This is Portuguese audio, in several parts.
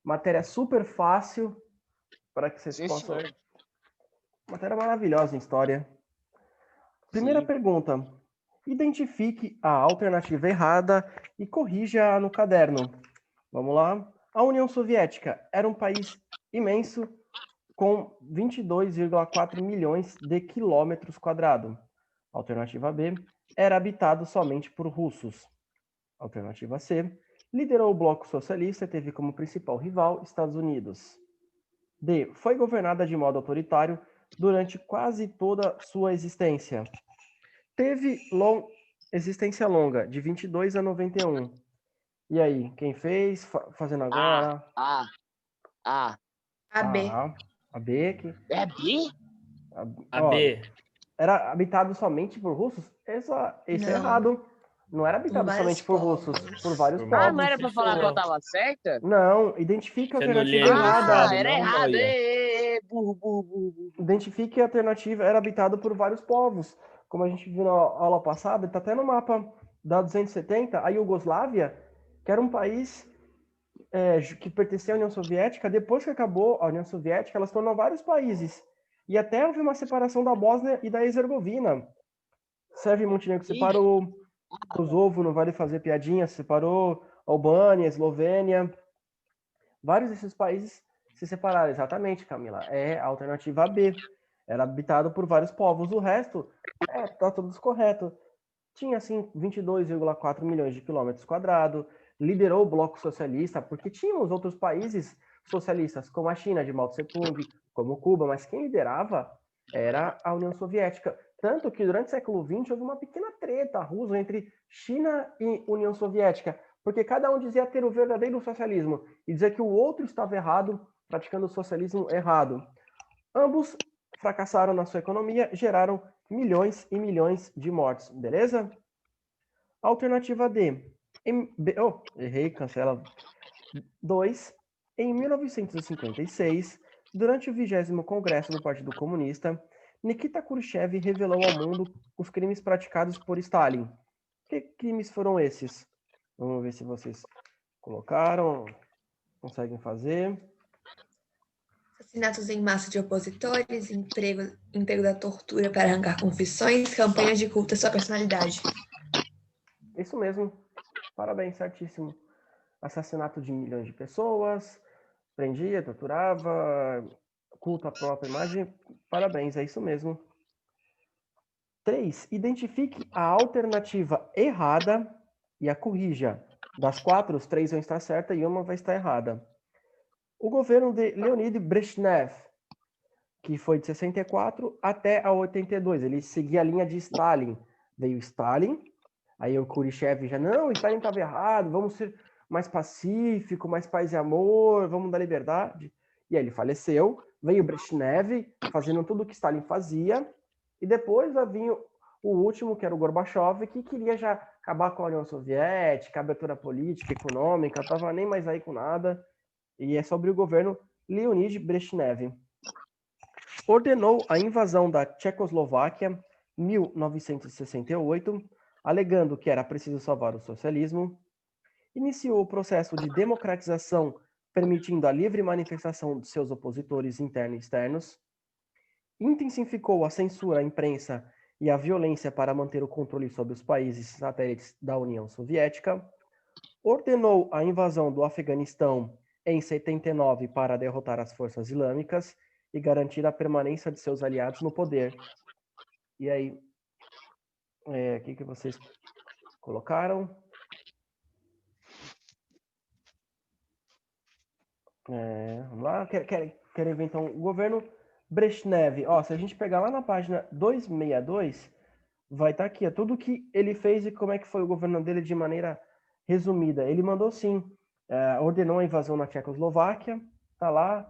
Matéria super fácil para que vocês Sim, possam... senhor. Matéria maravilhosa em história. Primeira Sim. pergunta. Identifique a alternativa errada e corrija no caderno. Vamos lá. A União Soviética era um país imenso com 22,4 milhões de quilômetros quadrados. Alternativa B, era habitado somente por russos. Alternativa C, liderou o bloco socialista e teve como principal rival Estados Unidos. D, foi governada de modo autoritário durante quase toda sua existência. Teve existência longa, de 22 a 91. E aí, quem fez? Fazendo agora? A. A B. A B, que... É B? A Ó, B. era habitado somente por russos? Isso é Não. errado. Não era habitado vários somente por povos. russos, por vários Por povos. Ah, não era pra falar que eu tava certa? Não, identifique a Você não alternativa lia errada. Ah, era não, errado. Noia? Burro. Identifique a alternativa, era habitado por vários povos. Como a gente viu na aula passada, está até no mapa da 270, a Iugoslávia, que era um país que pertencia à União Soviética, depois que acabou a União Soviética, ela se tornou vários países. E até houve uma separação da Bósnia e da Herzegovina. Sérvia e Montenegro separou, Kosovo, não vale fazer piadinha, separou, Albânia, Eslovênia. Vários desses países se separaram, exatamente, Camila. É a alternativa B. Era habitado por vários povos. O resto, tá tudo correto. Tinha, assim, 22,4 milhões de quilômetros quadrados, liderou o bloco socialista, porque tínhamos outros países socialistas, como a China, de Mao Tse-tung, como Cuba, mas quem liderava era a União Soviética. Tanto que durante o século XX houve uma pequena treta russa entre China e União Soviética, porque cada um dizia ter o verdadeiro socialismo e dizer que o outro estava errado, praticando o socialismo errado. Ambos fracassaram na sua economia, geraram milhões e milhões de mortes, beleza? Alternativa D. Errei, cancela. 2. Em 1956, durante o 20º Congresso do Partido Comunista, Nikita Khrushchev revelou ao mundo os crimes praticados por Stalin. Que crimes foram esses? Vamos ver se vocês colocaram, conseguem fazer. Assassinatos em massa de opositores, emprego da tortura para arrancar confissões, campanhas de culto à sua personalidade. Isso mesmo. Parabéns, certíssimo. Assassinato de milhões de pessoas, prendia, torturava, culto à própria imagem. Parabéns, é isso mesmo. 3. Identifique a alternativa errada e a corrija. Das 4, os 3 vão estar certas e uma vai estar errada. O governo de Leonid Brezhnev, que foi de 64 até a 82, ele seguia a linha de Stalin. Veio Stalin, aí o Khrushchev já, não, Stalin estava errado, vamos ser mais pacífico, mais paz e amor, vamos dar liberdade. E aí ele faleceu, veio Brezhnev fazendo tudo o que Stalin fazia, e depois vai vir o último, que era o Gorbachev, que queria já acabar com a União Soviética, a abertura política, econômica, estava nem mais aí com nada, e é sobre o governo Leonid Brezhnev. Ordenou a invasão da Tchecoslováquia em 1968, alegando que era preciso salvar o socialismo. Iniciou o processo de democratização, permitindo a livre manifestação de seus opositores internos e externos. Intensificou a censura à imprensa e a violência para manter o controle sobre os países satélites da União Soviética. Ordenou a invasão do Afeganistão em 79 para derrotar as forças islâmicas e garantir a permanência de seus aliados no poder. E aí, o que vocês colocaram? Vamos lá, querem ver então o governo Brezhnev. Ó, se a gente pegar lá na página 262, vai estar aqui, tudo que ele fez e como é que foi o governo dele de maneira resumida. Ele mandou sim, ordenou a invasão na Tchecoslováquia, tá lá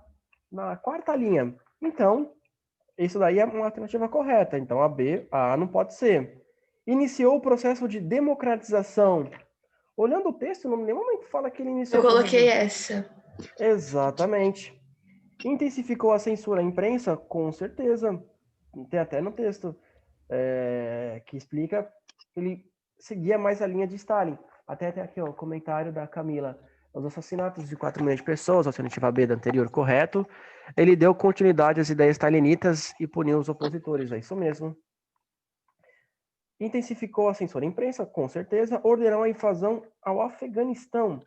na quarta linha. Então, isso daí é uma alternativa correta. Então, a A não pode ser. Iniciou o processo de democratização. Olhando o texto, em nenhum momento fala que ele iniciou... Eu coloquei essa. Exatamente. Intensificou a censura à imprensa? Com certeza. Tem até no texto que explica que ele seguia mais a linha de Stalin. Até aqui, ó, o comentário da Camila. Os assassinatos de 4 milhões de pessoas, alternativa B da anterior, correto. Ele deu continuidade às ideias stalinitas e puniu os opositores, é isso mesmo. Intensificou a censura à imprensa, com certeza. Ordenou a invasão ao Afeganistão,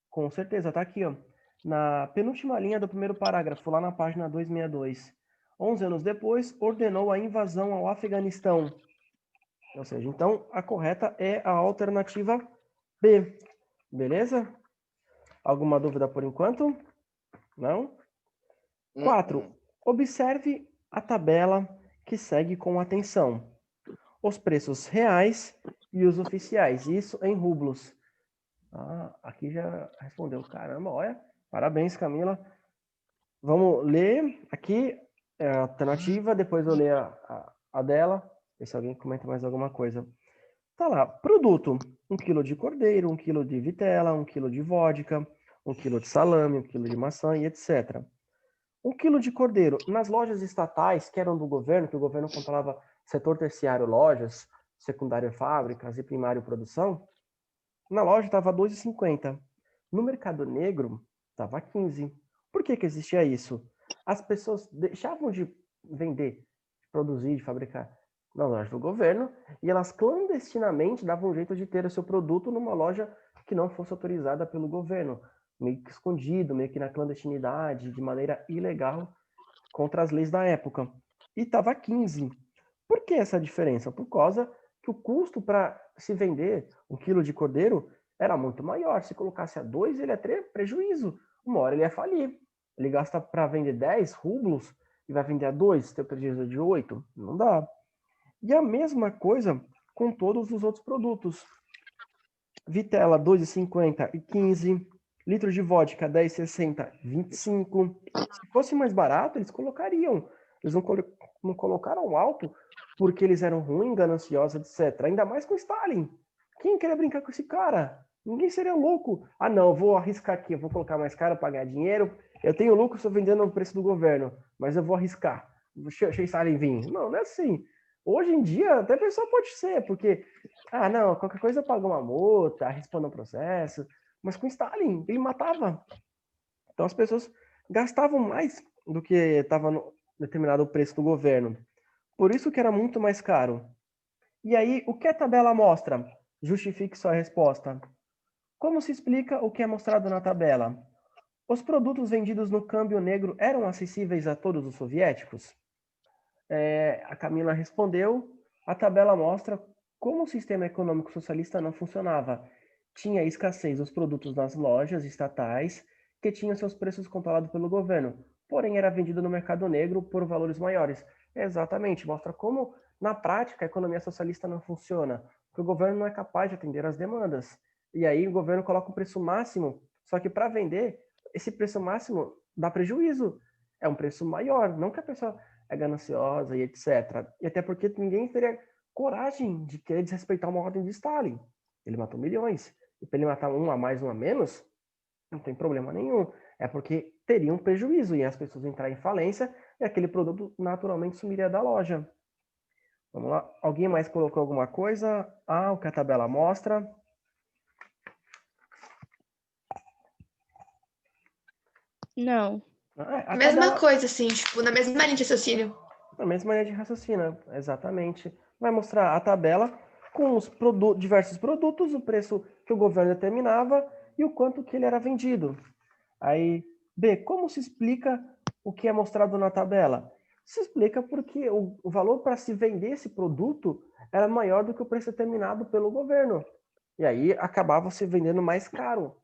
com certeza, tá aqui, ó. Na penúltima linha do primeiro parágrafo, lá na página 262. 11 anos depois, ordenou a invasão ao Afeganistão. Ou seja, então, a correta é a alternativa B. Beleza? Alguma dúvida por enquanto? Não? 4. Observe a tabela que segue com atenção. Os preços reais e os oficiais. Isso em rublos. Ah, aqui já respondeu. Caramba, olha. Parabéns, Camila. Vamos ler aqui a alternativa, depois eu ler a dela. Ver se alguém comenta mais alguma coisa. Tá lá, produto. 1 quilo de cordeiro, 1 quilo de vitela, 1 quilo de vodka, 1 quilo de salame, 1 quilo de maçã e etc. 1 quilo de cordeiro. Nas lojas estatais, que eram do governo, que o governo controlava setor terciário lojas, secundário fábricas e primário produção, na loja estava R$ 2,50. No mercado negro, estava 15. Por que existia isso? As pessoas deixavam de vender, de produzir, de fabricar na loja do governo, e elas clandestinamente davam um jeito de ter o seu produto numa loja que não fosse autorizada pelo governo, meio que escondido, meio que na clandestinidade, de maneira ilegal, contra as leis da época. E estava 15. Por que essa diferença? Por causa que o custo para se vender 1 quilo de cordeiro era muito maior. Se colocasse a 2, ele ia ter prejuízo. Uma hora ele ia falir. Ele gasta para vender 10 rublos e vai vender a 2, ter prejuízo de 8? Não dá. E a mesma coisa com todos os outros produtos. Vitela, 2,50 e 15. Litro de vodka, 10,60, 25. Se fosse mais barato, eles colocariam. Eles não colocaram alto porque eles eram ruins, gananciosos, etc. Ainda mais com Stalin. Quem queria brincar com esse cara? Ninguém seria louco. Ah, não, vou arriscar aqui, eu vou colocar mais caro para ganhar dinheiro. Eu tenho lucro, estou vendendo no preço do governo, mas eu vou arriscar. Deixa Stalin vir. Não, não é assim. Hoje em dia, até a pessoa pode ser, porque, ah, não, qualquer coisa eu pago uma multa, respondo um processo. Mas com Stalin, ele matava. Então as pessoas gastavam mais do que estava no determinado preço do governo. Por isso que era muito mais caro. E aí, o que a tabela mostra? Justifique sua resposta. Como se explica o que é mostrado na tabela? Os produtos vendidos no câmbio negro eram acessíveis a todos os soviéticos? A Camila respondeu. A tabela mostra como o sistema econômico socialista não funcionava. Tinha escassez dos produtos nas lojas estatais, que tinham seus preços controlados pelo governo, porém era vendido no mercado negro por valores maiores. Exatamente, mostra como, na prática, a economia socialista não funciona, porque o governo não é capaz de atender às demandas. E aí o governo coloca um preço máximo, só que para vender, esse preço máximo dá prejuízo. É um preço maior, não que a pessoa é gananciosa e etc. E até porque ninguém teria coragem de querer desrespeitar uma ordem de Stalin. Ele matou milhões. E para ele matar um a mais, um a menos, não tem problema nenhum. É porque teria um prejuízo e as pessoas entrarem em falência e aquele produto naturalmente sumiria da loja. Vamos lá. Alguém mais colocou alguma coisa? Ah, o que a tabela mostra. Não. A Mesma tabela... coisa, assim, tipo, na mesma linha de raciocínio. Na mesma linha de raciocínio, exatamente. Vai mostrar a tabela com os diversos produtos, o preço que o governo determinava e o quanto que ele era vendido. Aí, B, como se explica o que é mostrado na tabela? Se explica porque o valor para se vender esse produto era maior do que o preço determinado pelo governo. E aí acabava se vendendo mais caro,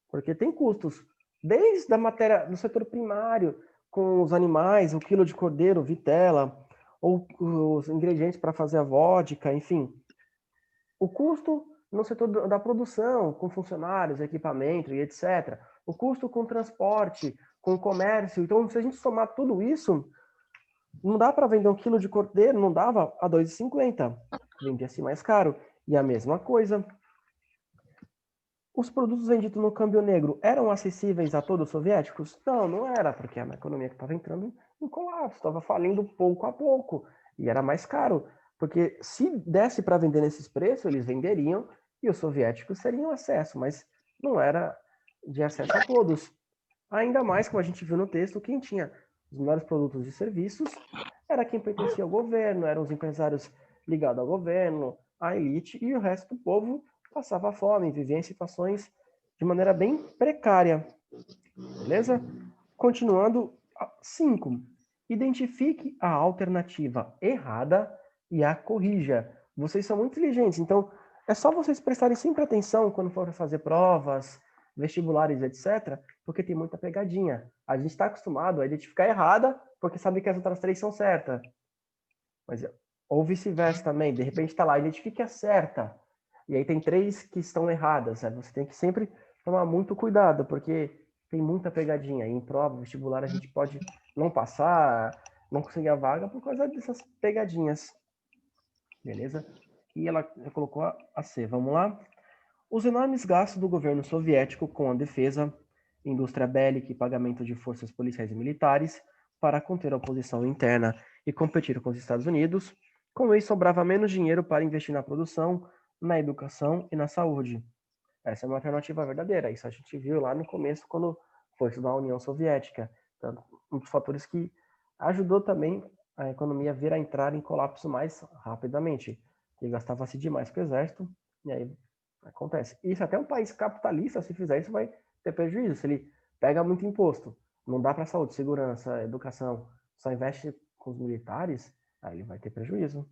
porque tem custos. Desde a matéria do setor primário, com os animais, o quilo de cordeiro, vitela, ou os ingredientes para fazer a vodka, enfim. O custo no setor da produção, com funcionários, equipamento e etc. O custo com transporte, com comércio. Então, se a gente somar tudo isso, não dá para vender 1 quilo de cordeiro, não dava a R$ 2,50. Vendia-se mais caro. E a mesma coisa. Os produtos vendidos no câmbio negro eram acessíveis a todos os soviéticos? Não, não era, porque era uma economia que estava entrando em colapso, estava falindo pouco a pouco, e era mais caro, porque se desse para vender nesses preços, eles venderiam e os soviéticos teriam acesso, mas não era de acesso a todos. Ainda mais, como a gente viu no texto, quem tinha os melhores produtos e serviços era quem pertencia ao governo, eram os empresários ligados ao governo, à elite, e o resto do povo passava fome, vivia em situações de maneira bem precária. Beleza? Continuando, 5. Identifique a alternativa errada e a corrija. Vocês são muito inteligentes, então é só vocês prestarem sempre atenção quando forem fazer provas, vestibulares, etc., porque tem muita pegadinha. A gente está acostumado a identificar errada, porque sabe que as outras 3 são certas. Mas, ou vice-versa também, de repente está lá, identifique a certa. E aí tem 3 que estão erradas. Né? Você tem que sempre tomar muito cuidado, porque tem muita pegadinha. E em prova, vestibular, a gente pode não passar, não conseguir a vaga por causa dessas pegadinhas. Beleza? E ela já colocou a C. Vamos lá? Os enormes gastos do governo soviético com a defesa, indústria bélica e pagamento de forças policiais e militares para conter a oposição interna e competir com os Estados Unidos, com isso sobrava menos dinheiro para investir na produção, na educação e na saúde. Essa é uma alternativa verdadeira. Isso a gente viu lá no começo, quando foi estudar a União Soviética. Então, um dos fatores que ajudou também a economia vir a entrar em colapso mais rapidamente. E gastava-se demais com o exército, e aí acontece. Isso até um país capitalista, se fizer isso, vai ter prejuízo. Se ele pega muito imposto, não dá para saúde, segurança, educação, só investe com os militares, aí ele vai ter prejuízo.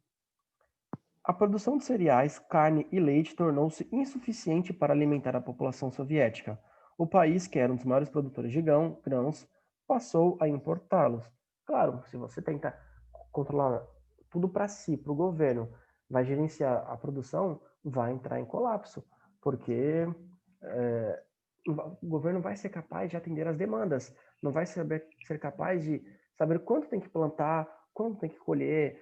A produção de cereais, carne e leite tornou-se insuficiente para alimentar a população soviética. O país, que era um dos maiores produtores de grãos, passou a importá-los. Claro, se você tenta controlar tudo para si, para o governo, vai gerenciar a produção, vai entrar em colapso, porque o governo vai ser capaz de atender as demandas, não vai ser capaz de saber quanto tem que plantar, quanto tem que colher,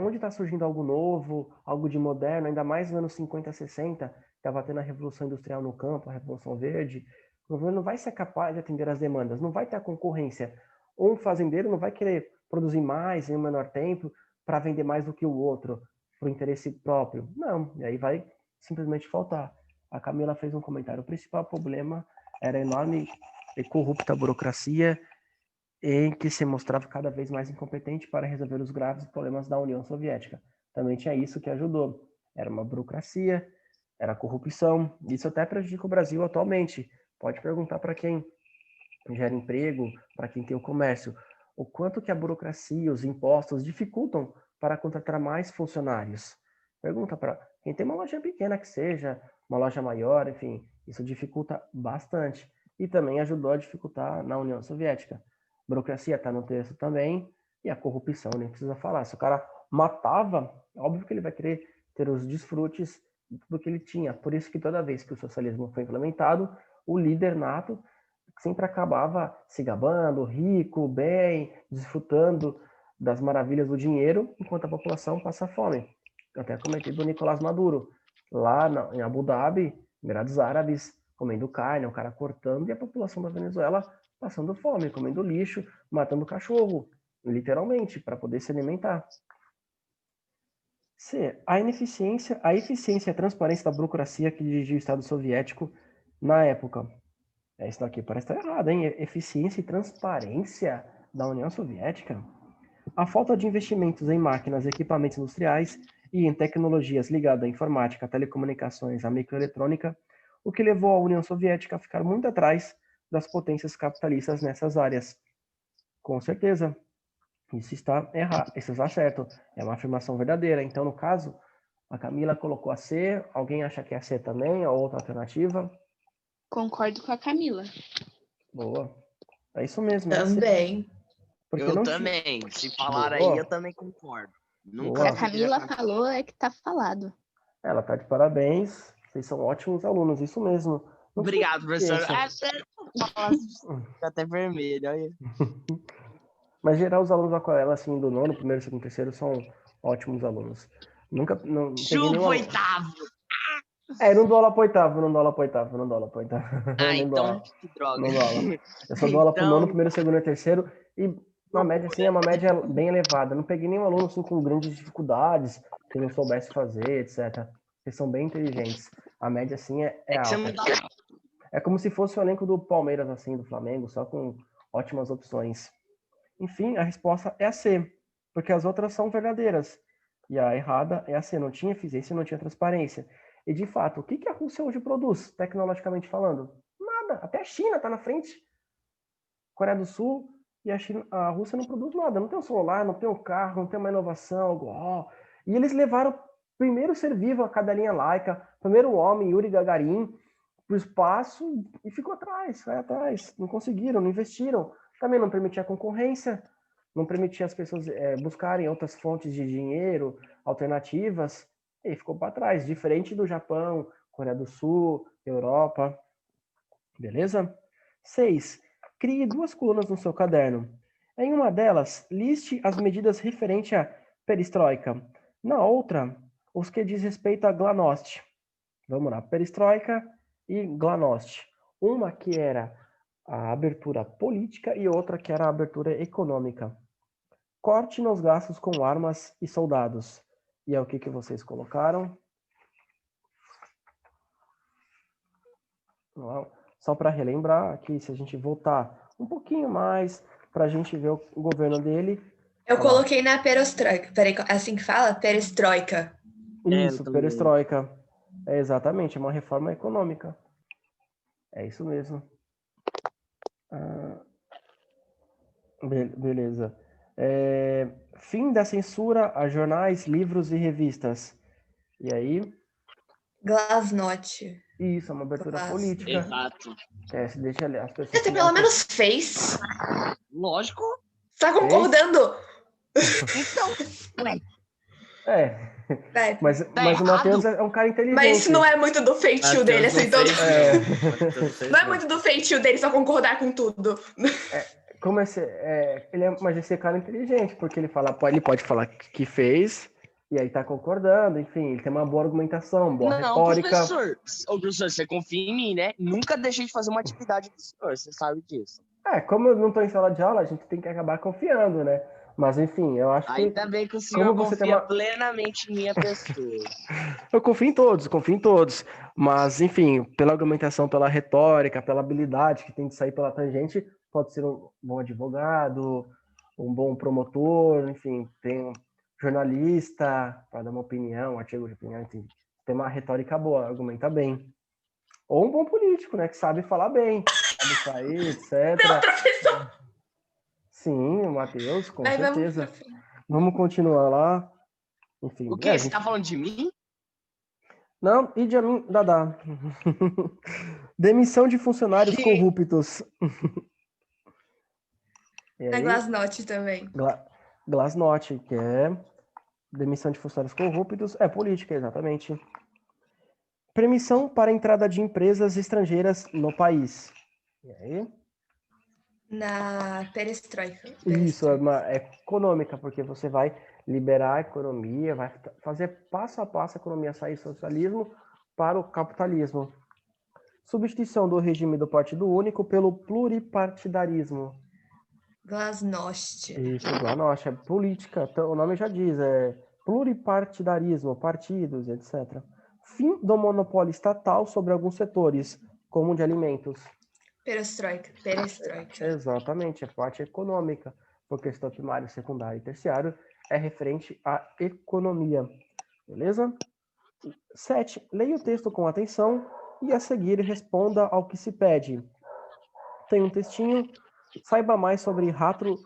onde está surgindo algo novo, algo de moderno, ainda mais nos anos 50, 60, estava tendo a Revolução Industrial no campo, a Revolução Verde. O governo não vai ser capaz de atender as demandas, não vai ter a concorrência. Um fazendeiro não vai querer produzir mais em um menor tempo para vender mais do que o outro, por interesse próprio. Não, e aí vai simplesmente faltar. A Camila fez um comentário. O principal problema era a enorme e corrupta burocracia em que se mostrava cada vez mais incompetente para resolver os graves problemas da União Soviética. Também tinha isso que ajudou. Era uma burocracia, era corrupção. Isso até prejudica o Brasil atualmente. Pode perguntar para quem gera emprego, para quem tem o comércio, o quanto que a burocracia, os impostos dificultam para contratar mais funcionários. Pergunta para quem tem uma loja pequena que seja, uma loja maior, enfim, isso dificulta bastante. E também ajudou a dificultar na União Soviética. Burocracia está no texto também, e a corrupção, nem precisa falar. Se o cara matava, óbvio que ele vai querer ter os desfrutes do que ele tinha. Por isso que toda vez que o socialismo foi implementado, o líder nato sempre acabava se gabando, rico, bem, desfrutando das maravilhas do dinheiro, enquanto a população passa fome. Até comentei do Nicolás Maduro, lá em Abu Dhabi, Emirados Árabes, comendo carne, o cara cortando, e a população da Venezuela passando fome, comendo lixo, matando cachorro, literalmente, para poder se alimentar. C. A eficiência e a transparência da burocracia que dirigiu o Estado soviético na época. Isso daqui parece estar errado, hein? Eficiência e transparência da União Soviética. A falta de investimentos em máquinas e equipamentos industriais e em tecnologias ligadas à informática, telecomunicações, à microeletrônica, o que levou a União Soviética a ficar muito atrás das potências capitalistas nessas áreas. Com certeza, isso está errado, isso está certo. É uma afirmação verdadeira. Então, no caso, a Camila colocou a C. Alguém acha que é a C também, ou outra alternativa? Concordo com a Camila. Boa. É isso mesmo. Também. Eu não também. Se falar Boa. aí, eu também concordo. Nunca Boa. A Camila falou é que tá falado. Ela tá de parabéns. Vocês são ótimos alunos, isso mesmo. Não Obrigado, professor. esqueça. Fica até vermelho. Olha. Mas geral, os alunos da aquarela, assim, do nono, primeiro, segundo, terceiro, são ótimos alunos. Nunca não peguei nenhum Chupa aluno. oitavo. Não dou aula pro oitavo, não dou aula pro oitavo, não dou aula pro oitavo. Ah, Não dou então aula. que droga. Não dou aula. Eu só dou aula pro nono, primeiro, segundo e terceiro. E uma média, assim, é uma média bem elevada. Não peguei nenhum aluno, assim, com grandes dificuldades, que não soubesse fazer, etc. Vocês são bem inteligentes. A média, assim, é É que você alta. não dá. É como se fosse o elenco do Palmeiras, assim, do Flamengo, só com ótimas opções. Enfim, a resposta é a C, porque as outras são verdadeiras. E a errada é a C, não tinha eficiência, não tinha transparência. E, de fato, o que a Rússia hoje produz, tecnologicamente falando? Nada. Até a China está na frente. Coreia do Sul e a Rússia não produz nada. Não tem um celular, não tem um carro, não tem uma inovação. Igual. E eles levaram o primeiro ser vivo, a cadelinha laica, primeiro homem, Yuri Gagarin, para o espaço e ficou atrás, vai atrás. Não conseguiram, não investiram. Também não permitia concorrência, não permitia as pessoas buscarem outras fontes de dinheiro, alternativas, e ficou para trás. Diferente do Japão, Coreia do Sul, Europa. Beleza? 6. Crie 2 colunas no seu caderno. Em uma delas, liste as medidas referentes à perestroika. Na outra, os que diz respeito à glasnost. Vamos lá, perestroika e glasnost. Uma que era a abertura política e outra que era a abertura econômica. Corte nos gastos com armas e soldados. E é o que vocês colocaram? Só para relembrar aqui, se a gente voltar um pouquinho mais para a gente ver o governo dele. Eu coloquei na perestroika. Peraí, é assim que fala? Perestroika. Isso, perestroika. É exatamente, é uma reforma econômica. É isso mesmo. Beleza. Fim da censura a jornais, livros e revistas. E aí? Glasnost. Isso, é uma abertura política. Exato. Se deixa as pessoas... Você pelo menos fez. Lógico. Você tá concordando? Então, ué. Mas o Matheus é um cara inteligente. Mas isso não é muito do feitio dele, assim, todo... Não é muito do feitio dele só concordar com tudo. Mas esse cara é inteligente, porque ele pode falar que fez, e aí tá concordando, enfim, ele tem uma boa argumentação, boa retórica. Professor, você confia em mim, né? Nunca deixei de fazer uma atividade do senhor, você sabe disso. Como eu não tô em sala de aula, a gente tem que acabar confiando, né? Mas, enfim, eu acho que... Ainda bem que o senhor confia plenamente em minha pessoa. Eu confio em todos. Mas, enfim, pela argumentação, pela retórica, pela habilidade que tem de sair pela tangente, pode ser um bom advogado, um bom promotor, enfim, tem um jornalista para dar uma opinião, um artigo de opinião, enfim, tem uma retórica boa, argumenta bem. Ou um bom político, né, que sabe falar bem, sabe sair, etc. Não, professor! Sim, o Matheus, com certeza. Vamos continuar lá. Enfim, o quê? Você tá falando de mim? Não, e de mim, Dadá. Demissão de funcionários corruptos. Na Glasnost também. Glasnost, que é demissão de funcionários corruptos, é política, exatamente. Permissão para a entrada de empresas estrangeiras no país. E aí? Na perestroika. Isso, é econômica, porque você vai liberar a economia, vai fazer passo a passo a economia sair do socialismo para o capitalismo. Substituição do regime do partido único pelo pluripartidarismo. Glasnost. Isso, Glasnost, é política, o nome já diz, é pluripartidarismo, partidos, etc. Fim do monopólio estatal sobre alguns setores, como o de alimentos. Perestroika. Exatamente, a parte econômica, porque questão primário, secundário e terciário é referente à economia. Beleza? 7. Leia o texto com atenção e a seguir responda ao que se pede. Tem um textinho. Saiba mais sobre Ratko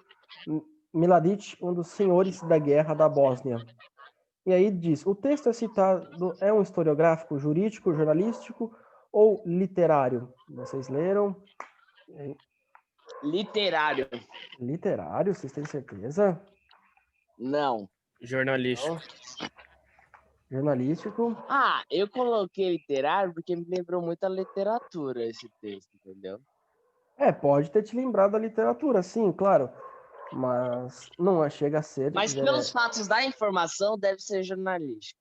Mladić, um dos senhores da guerra da Bósnia. E aí diz, o texto é citado, é um historiográfico, jurídico, jornalístico ou literário? Vocês leram? Literário. Literário, vocês têm certeza? Não. Jornalístico. Jornalístico. Eu coloquei literário porque me lembrou muito a literatura esse texto, entendeu? Pode ter te lembrado da literatura, sim, claro. Mas não chega a ser... Mas pelos fatos da informação, deve ser jornalístico.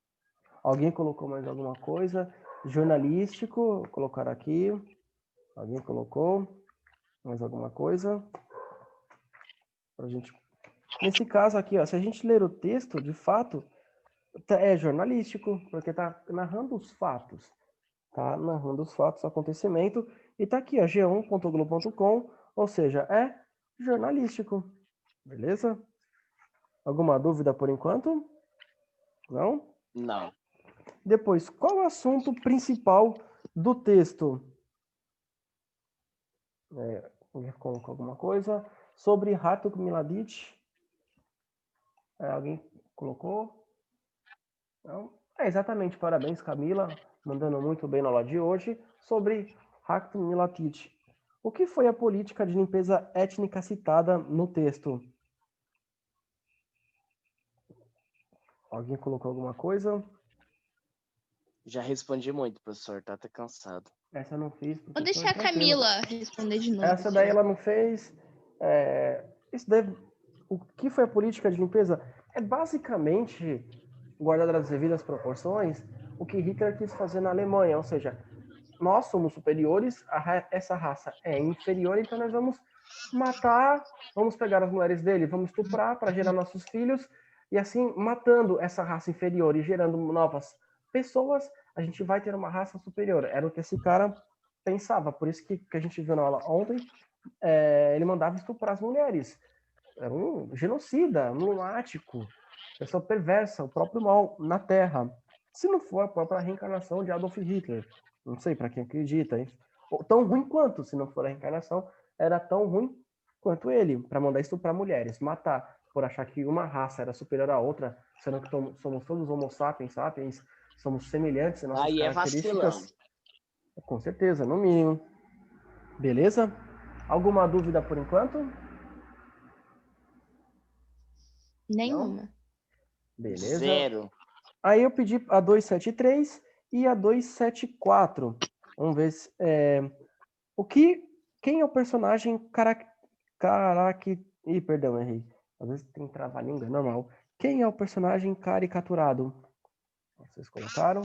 Alguém colocou mais alguma coisa? Jornalístico, colocaram aqui. Alguém colocou mais alguma coisa? Pra gente... Nesse caso aqui, ó, se a gente ler o texto, de fato, é jornalístico, porque tá narrando os fatos. Tá narrando os fatos, o acontecimento, E tá aqui, ó, g1.globo.com, ou seja, é jornalístico. Beleza? Alguma dúvida por enquanto? Não? Não. Depois, qual o assunto principal do texto? Alguém colocou alguma coisa? Sobre Hatuk Miladic. Alguém colocou? Não? Exatamente, parabéns, Camila. Mandando muito bem na aula de hoje. Sobre Hatuk Miladic. O que foi a política de limpeza étnica citada no texto? Alguém colocou alguma coisa? Já respondi muito, professor. Tá até cansado. Essa eu não fiz. Vou professor, deixar a tranquilo. Camila responder de novo. Essa daí ela não fez. Isso deve, o que foi a política de limpeza? É basicamente, guardado as devidas proporções, o que Hitler quis fazer na Alemanha. Ou seja, nós somos superiores, essa raça é inferior, então nós vamos matar, vamos pegar as mulheres dele, vamos estuprar para gerar nossos filhos, e assim, matando essa raça inferior e gerando novas pessoas, a gente vai ter uma raça superior. Era o que esse cara pensava. Por isso que a gente viu na aula ontem, ele mandava estuprar as mulheres. Era um genocida, um lunático, pessoa perversa, o próprio mal na Terra. Se não for a própria reencarnação de Adolf Hitler. Não sei para quem acredita. Hein? Tão ruim quanto, se não for a reencarnação, era tão ruim quanto ele, para mandar estuprar mulheres, matar, por achar que uma raça era superior à outra, sendo que somos todos homo sapiens, somos semelhantes em nossas Aí é características. vacilão. Com certeza, no mínimo. Beleza? Alguma dúvida por enquanto? Nenhuma. Beleza. 0. Aí eu pedi a 273 e a 274. Vamos ver se, quem é o personagem perdão, errei. Às vezes tem trava-língua, é normal. Quem é o personagem caricaturado? Vocês colocaram?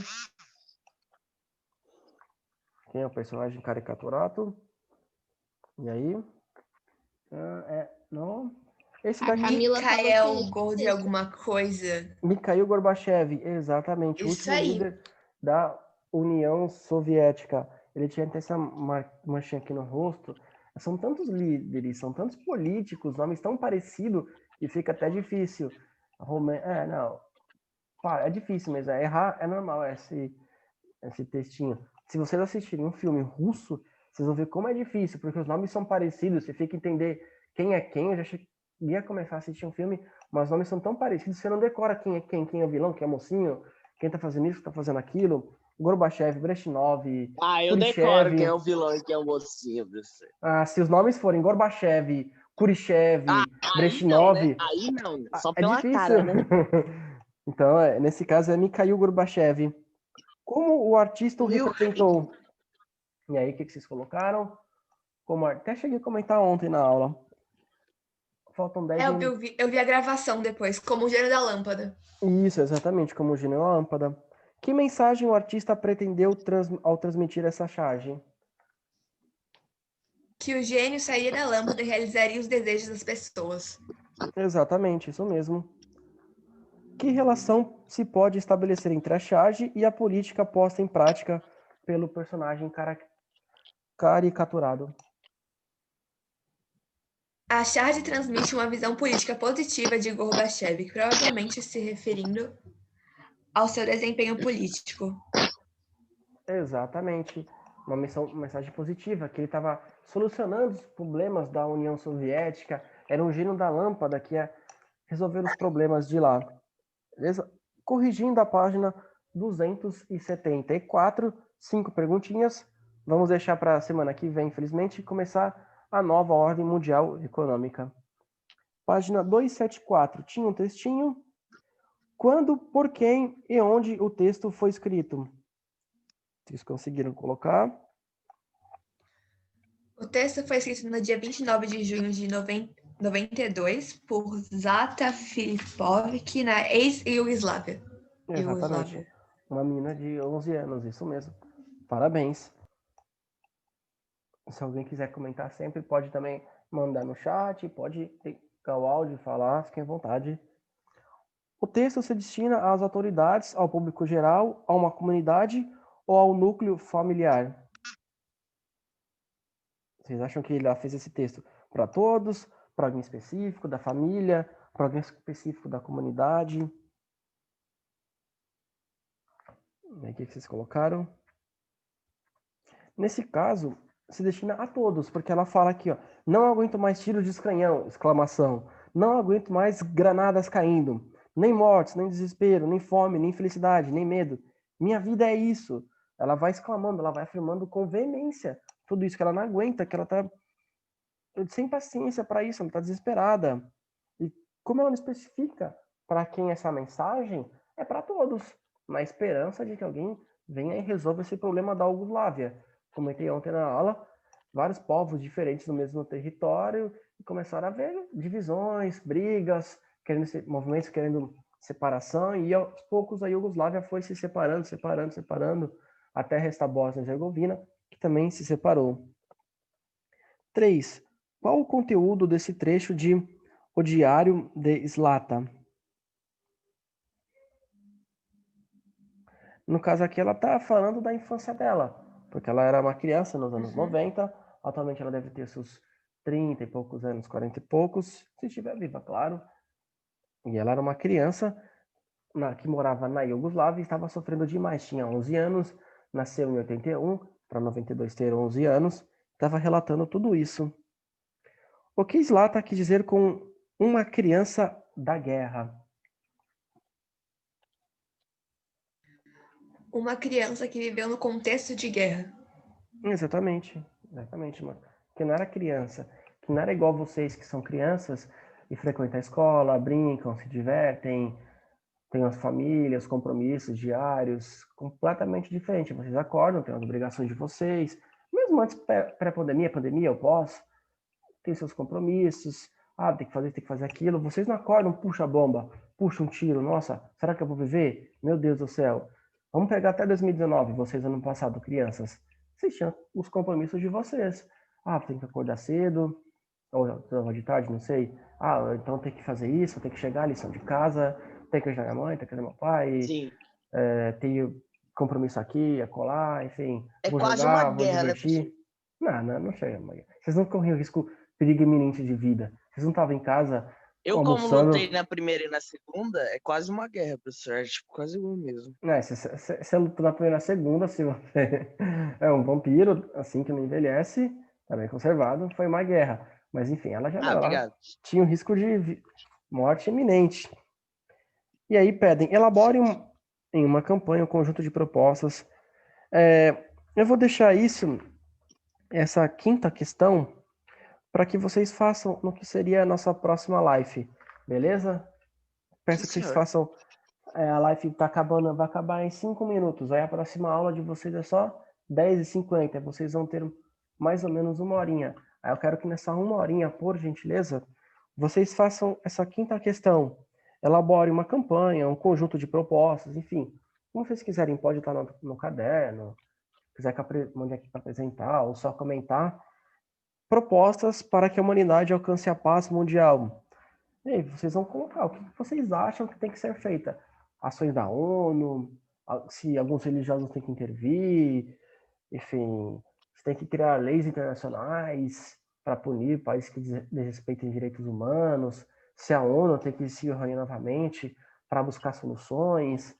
Quem é o personagem caricaturado? E aí? Não. Esse A daqui. Camila falou Mikhail que- Gordi alguma coisa. Mikhail Gorbachev, exatamente, o Isso último aí. líder da União Soviética. Ele tinha até essa manchinha aqui no rosto. São tantos líderes, são tantos políticos, nomes tão parecidos que fica até difícil. Não. É difícil, mas errar é normal esse textinho. Se vocês assistirem um filme russo, vocês vão ver como é difícil, porque os nomes são parecidos, você fica a entender quem é quem. Eu já cheguei a começar a assistir um filme, mas os nomes são tão parecidos, você não decora quem é quem é o vilão, quem é o mocinho, quem tá fazendo isso, quem tá fazendo aquilo. Gorbachev, Brezhnov, Eu decoro Khrushchev. quem é o vilão e quem é o mocinho, professor. Se os nomes forem Gorbachev, Khrushchev, Aí Brezhnov, não, né? Aí não, só é pela difícil. cara, né? Então, nesse caso, é Mikhail Gorbachev. Como o artista o representou? E aí, o que vocês colocaram? Até cheguei a comentar ontem na aula. Faltam 10 minutos. Eu vi a gravação depois, como o gênio da lâmpada. Isso, exatamente, como o gênio da lâmpada. Que mensagem o artista pretendeu ao transmitir essa charge? Que o gênio sairia da lâmpada e realizaria os desejos das pessoas. Exatamente, isso mesmo. Que relação se pode estabelecer entre a charge e a política posta em prática pelo personagem caricaturado? A charge transmite uma visão política positiva de Gorbachev, provavelmente se referindo ao seu desempenho político. Exatamente. Uma mensagem positiva, que ele estava solucionando os problemas da União Soviética, era um gênio da lâmpada que ia resolver os problemas de lá. Beleza? Corrigindo a página 274, 5 perguntinhas. Vamos deixar para a semana que vem, infelizmente, começar a nova ordem mundial econômica. Página 274, tinha um textinho. Quando, por quem e onde o texto foi escrito? Vocês conseguiram colocar? O texto foi escrito no dia 29 de junho de 92 por Zata Filipovic na ex-Iugoslávia. Exatamente. Uma menina de 11 anos, isso mesmo. Parabéns. Se alguém quiser comentar sempre, pode também mandar no chat, pode pegar o áudio e falar, fiquem à vontade. O texto se destina às autoridades, ao público geral, a uma comunidade ou ao núcleo familiar? Vocês acham que ela fez esse texto para todos, para alguém específico da família, para alguém específico da comunidade? E aí, o que vocês colocaram? Nesse caso, se destina a todos, porque ela fala aqui, ó, não aguento mais tiros de canhão, exclamação. Não aguento mais granadas caindo. Nem mortes, nem desespero, nem fome, nem felicidade, nem medo. Minha vida é isso. Ela vai exclamando, ela vai afirmando com veemência tudo isso, que ela não aguenta, que ela tá sem paciência para isso, ela tá desesperada. E como ela não especifica para quem essa mensagem, é para todos, na esperança de que alguém venha e resolva esse problema da Iugoslávia. Comentei ontem na aula, vários povos diferentes no mesmo território e começaram a haver divisões, brigas, movimentos querendo separação, e aos poucos a Iugoslávia foi se separando, até restar Bósnia e Herzegovina, que também se separou. 3. Qual o conteúdo desse trecho de O Diário de Zlata? No caso aqui, ela está falando da infância dela, porque ela era uma criança nos anos 90, atualmente ela deve ter seus 30 e poucos anos, 40 e poucos, se estiver viva, claro. E ela era uma criança que morava na Iugoslávia e estava sofrendo demais, tinha 11 anos, nasceu em 81, para 92 ter 11 anos, estava relatando tudo isso. O que Zlata quis dizer com uma criança da guerra? Uma criança que viveu no contexto de guerra. Exatamente, mano. Que não era criança, que não era igual vocês que são crianças e frequentam a escola, brincam, se divertem, têm as famílias, compromissos diários, completamente diferente. Vocês acordam, têm as obrigações de vocês, mesmo antes pré-pandemia, pandemia ou pós, tem seus compromissos, tem que fazer aquilo. Vocês não acordam, puxa a bomba, puxa um tiro, nossa, será que eu vou viver? Meu Deus do céu. Vamos pegar até 2019, vocês ano passado, crianças. Vocês tinham os compromissos de vocês. Tem que acordar cedo, ou de tarde, não sei. Então tem que fazer isso, tem que chegar à lição de casa, tem que ajudar minha mãe, tem que ajudar meu pai. Sim. Tenho compromisso aqui, acolá, enfim. É vou quase jogar, uma vou guerra, né, divertir. Não chega, mãe. Vocês não correm risco, perigo iminente de vida. Vocês não estavam em casa Eu, como almoçando. lutei na primeira e na segunda, é quase uma guerra, professor. É tipo, quase igual mesmo. Você lutou na primeira e na segunda, se você é um vampiro, assim, que não envelhece, tá bem conservado, foi uma guerra. Mas, enfim, ela Obrigado. tinha um risco de morte iminente. E aí pedem, elabore em uma campanha um conjunto de propostas. Eu vou deixar essa quinta questão, para que vocês façam no que seria a nossa próxima live, beleza? Peço que vocês façam. A live tá acabando, vai acabar em 5 minutos. Aí a próxima aula de vocês é só 10h50. Vocês vão ter mais ou menos 1 horinha. Aí eu quero que nessa 1 horinha, por gentileza, vocês façam essa quinta questão. Elabore uma campanha, um conjunto de propostas, enfim. Como vocês quiserem, pode estar no caderno, quiser que eu mande aqui para apresentar, ou só comentar. Propostas para que a humanidade alcance a paz mundial. E aí, vocês vão colocar o que vocês acham que tem que ser feita. Ações da ONU, se alguns religiosos têm que intervir, enfim, se tem que criar leis internacionais para punir países que desrespeitem direitos humanos, se a ONU tem que se reunir novamente para buscar soluções,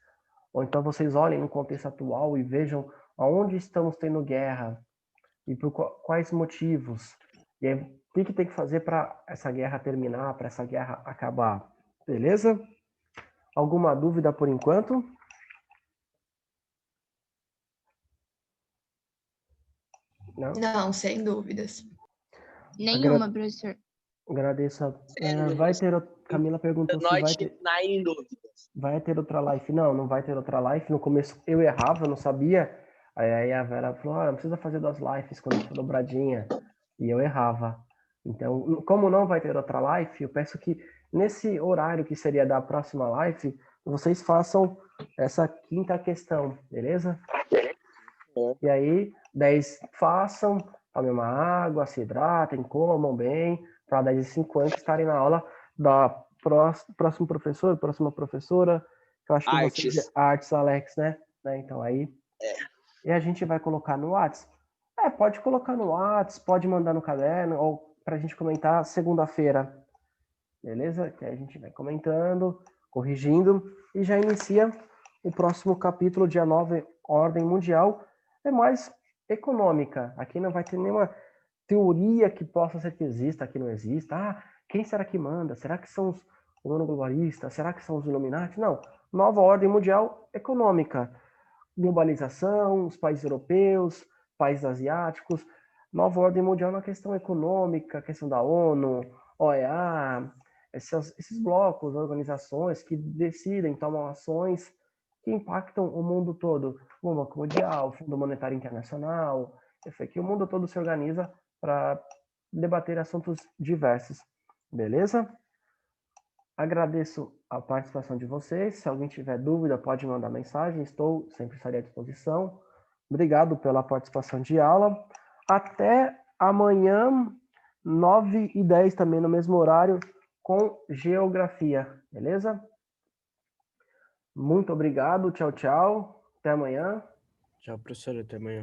ou então vocês olhem no contexto atual e vejam aonde estamos tendo guerra e por quais motivos. E aí, o que tem que fazer para essa guerra terminar, para essa guerra acabar? Beleza? Alguma dúvida por enquanto? Não, sem dúvidas. Nenhuma, professor. Agradeço. Camila perguntou se vai ter outra live. Não vai ter outra live. No começo eu errava, eu não sabia. Aí a Vera falou, não precisa fazer 2 lives quando for dobradinha. E eu errava. Então, como não vai ter outra live, eu peço que nesse horário que seria da próxima live, vocês façam essa quinta questão, beleza? E aí, 10 façam, tomem uma água, se hidratem, comam bem, para 10h50 estarem na aula da próxima professora, que eu acho que vocês Artes, Alex, né? Então aí... E a gente vai colocar no WhatsApp. Pode colocar no WhatsApp, pode mandar no caderno, ou para a gente comentar segunda-feira. Beleza? Que aí a gente vai comentando, corrigindo, e já inicia o próximo capítulo, dia 9, Ordem Mundial. É mais econômica. Aqui não vai ter nenhuma teoria que possa ser que exista, que não exista. Quem será que manda? Será que são os monoglobalistas? Será que são os Illuminati? Não. Nova ordem mundial econômica. Globalização, os países europeus, países asiáticos. Nova ordem mundial na questão econômica, questão da ONU, OEA, esses blocos, organizações que decidem, tomam ações que impactam o mundo todo. O Banco Mundial, o Fundo Monetário Internacional, isso aqui, o mundo todo se organiza para debater assuntos diversos. Beleza? Agradeço a participação de vocês. Se alguém tiver dúvida, pode mandar mensagem. Sempre estarei à disposição. Obrigado pela participação de aula. Até amanhã, 9h10, também no mesmo horário, com Geografia. Beleza? Muito obrigado. Tchau, tchau. Até amanhã. Tchau, professor. Até amanhã.